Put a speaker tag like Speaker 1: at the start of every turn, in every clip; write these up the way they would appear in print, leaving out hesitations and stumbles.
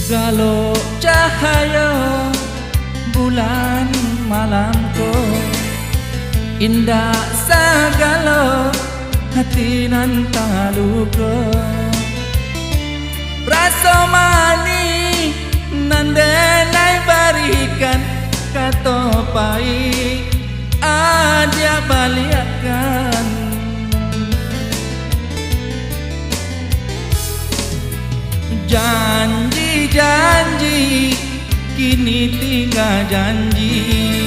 Speaker 1: Galau cahaya bulan malamku, indah segala hati nan taluka. Rasa mani nan denai barikan kata pai adia baliakan. Janji-janji kini tinggal janji,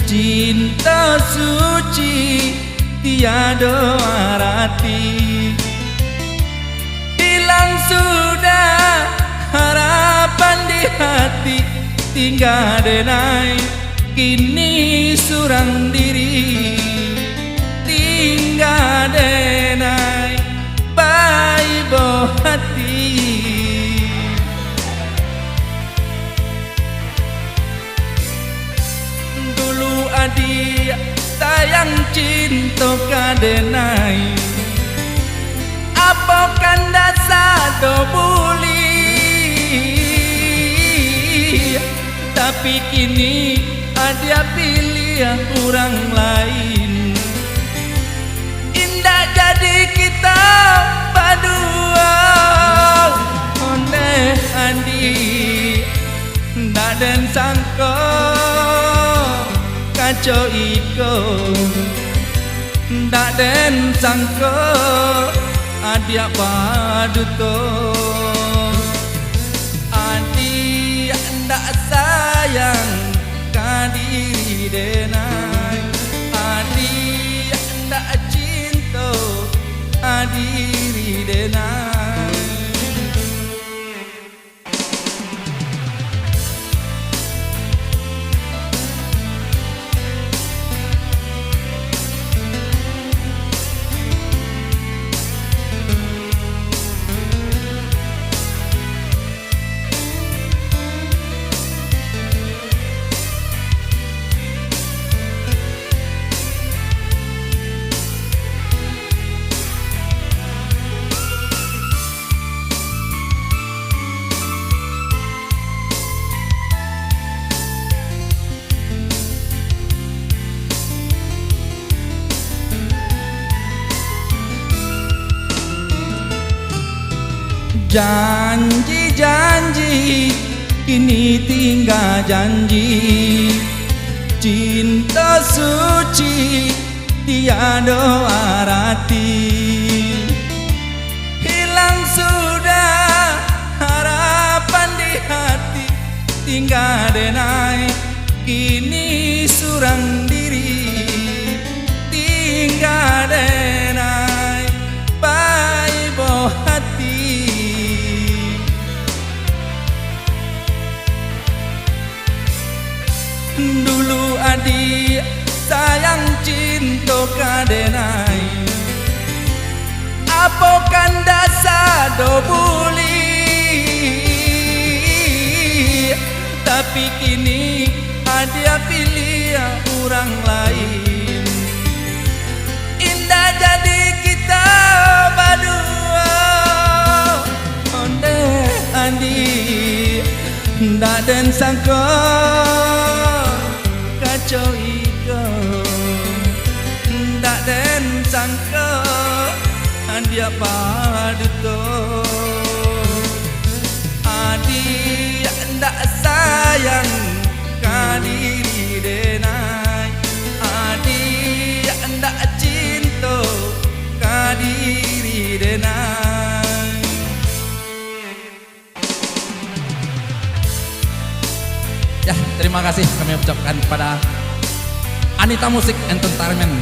Speaker 1: cinta suci tiada arti. Hilang sudah harapan di hati, tinggal denai kini surang diri. Tinggal denai baik boh hati. Dulu adik sayang cinta kadenai, apa kan dasar do buli. Tapi kini ada pilih orang lain. Indah jadi kita berdua, ondeh andi ndak den sangka kacau iko, ndak den sangka adia paduto. Adia ndak sayang kadiri denai, adia ndak cinta adiri denai. Janji-janji kini tinggal janji, cinta suci tiada arti. Hilang sudah harapan di hati, tinggal denai kini surang diri. Tinggal denai baik boh hati. Dulu adik sayang cinta kadenai, apa kan dasar do buli. Tapi kini ada pilih orang lain. Indah jadi kita berdua, ondeh andi ndak den sangka kacau iko, ndak den sangka dia paduto. Adik ndak sayang kadiri denai, adik ndak cinta kadiri denai. Ya, terima kasih kami ucapkan pada Anita Musik Entertainment